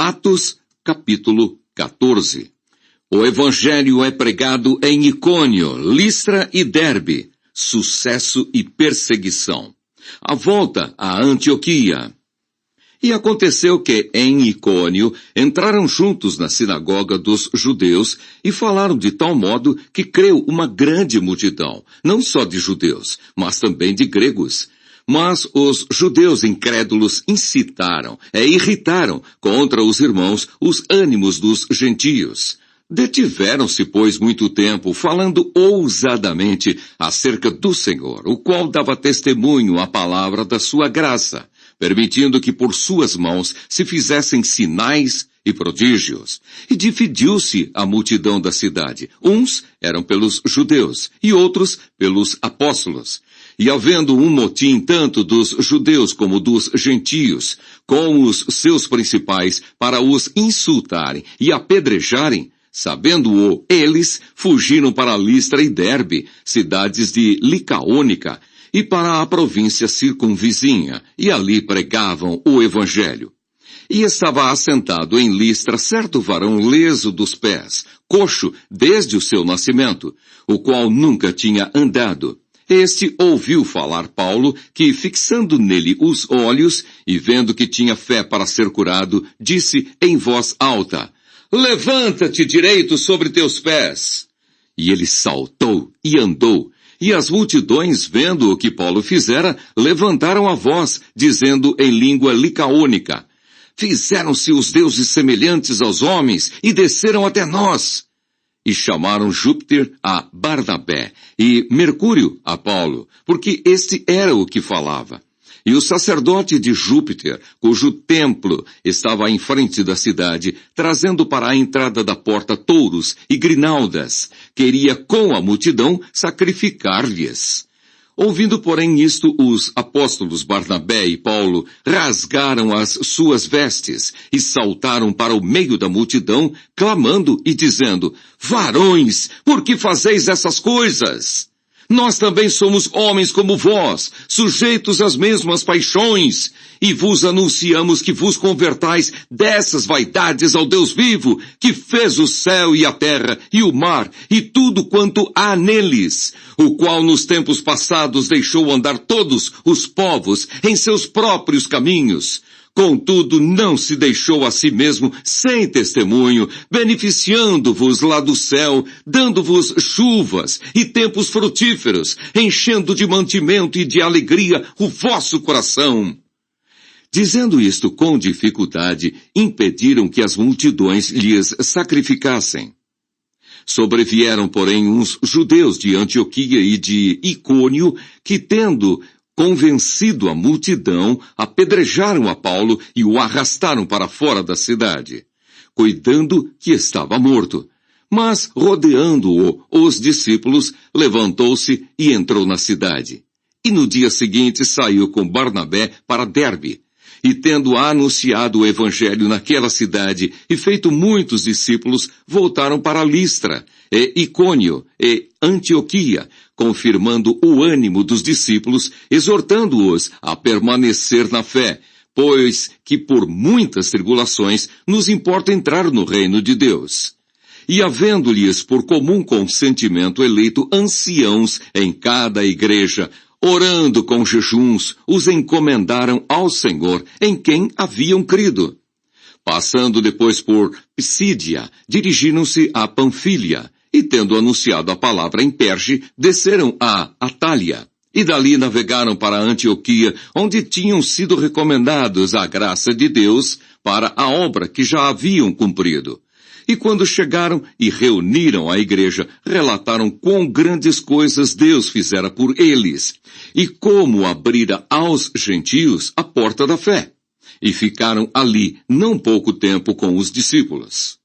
Atos, capítulo 14. O evangelho é pregado em Icônio, Listra e Derbe. Sucesso e perseguição. A volta a Antioquia. E aconteceu que, em Icônio, entraram juntos na sinagoga dos judeus e falaram de tal modo que creu uma grande multidão, não só de judeus, mas também de gregos. Mas os judeus incrédulos incitaram e irritaram contra os irmãos os ânimos dos gentios. Detiveram-se, pois, muito tempo, falando ousadamente acerca do Senhor, o qual dava testemunho à palavra da sua graça, permitindo que por suas mãos se fizessem sinais e prodígios. E dividiu-se a multidão da cidade. Uns eram pelos judeus e outros pelos apóstolos. E havendo um motim tanto dos judeus como dos gentios, com os seus principais, para os insultarem e apedrejarem, sabendo-o, eles fugiram para Listra e Derbe, cidades de Licaônica, e para a província circunvizinha, e ali pregavam o evangelho. E estava assentado em Listra certo varão leso dos pés, coxo desde o seu nascimento, o qual nunca tinha andado. Este ouviu falar Paulo, que fixando nele os olhos, e vendo que tinha fé para ser curado, disse em voz alta: Levanta-te direito sobre teus pés. E ele saltou e andou. E as multidões, vendo o que Paulo fizera, levantaram a voz, dizendo em língua licaônica: Fizeram-se os deuses semelhantes aos homens e desceram até nós. E chamaram Júpiter a Barnabé e Mercúrio a Paulo, porque este era o que falava. E o sacerdote de Júpiter, cujo templo estava em frente da cidade, trazendo para a entrada da porta touros e grinaldas, queria com a multidão sacrificar-lhes. Ouvindo, porém, isto, os apóstolos Barnabé e Paulo rasgaram as suas vestes e saltaram para o meio da multidão, clamando e dizendo: Varões, por que fazeis essas coisas? Nós também somos homens como vós, sujeitos às mesmas paixões, e vos anunciamos que vos convertais dessas vaidades ao Deus vivo, que fez o céu e a terra e o mar e tudo quanto há neles, o qual nos tempos passados deixou andar todos os povos em seus próprios caminhos. Contudo, não se deixou a si mesmo sem testemunho, beneficiando-vos lá do céu, dando-vos chuvas e tempos frutíferos, enchendo de mantimento e de alegria o vosso coração. Dizendo isto com dificuldade, impediram que as multidões lhes sacrificassem. Sobrevieram, porém, uns judeus de Antioquia e de Icônio, que tendo convencido a multidão, apedrejaram a Paulo e o arrastaram para fora da cidade, cuidando que estava morto. Mas, rodeando-o, os discípulos, levantou-se e entrou na cidade. E no dia seguinte saiu com Barnabé para Derbe. E tendo anunciado o evangelho naquela cidade e feito muitos discípulos, voltaram para Listra, e Icônio, e Antioquia, confirmando o ânimo dos discípulos, exortando-os a permanecer na fé, pois que por muitas tribulações nos importa entrar no reino de Deus. E havendo-lhes por comum consentimento eleito anciãos em cada igreja, orando com jejuns, os encomendaram ao Senhor, em quem haviam crido. Passando depois por Psídia, dirigiram-se a Panfília, e tendo anunciado a palavra em Perge, desceram a Atália. E dali navegaram para Antioquia, onde tinham sido recomendados à graça de Deus para a obra que já haviam cumprido. E quando chegaram e reuniram a igreja, relataram quão grandes coisas Deus fizera por eles, e como abrira aos gentios a porta da fé. E ficaram ali não pouco tempo com os discípulos.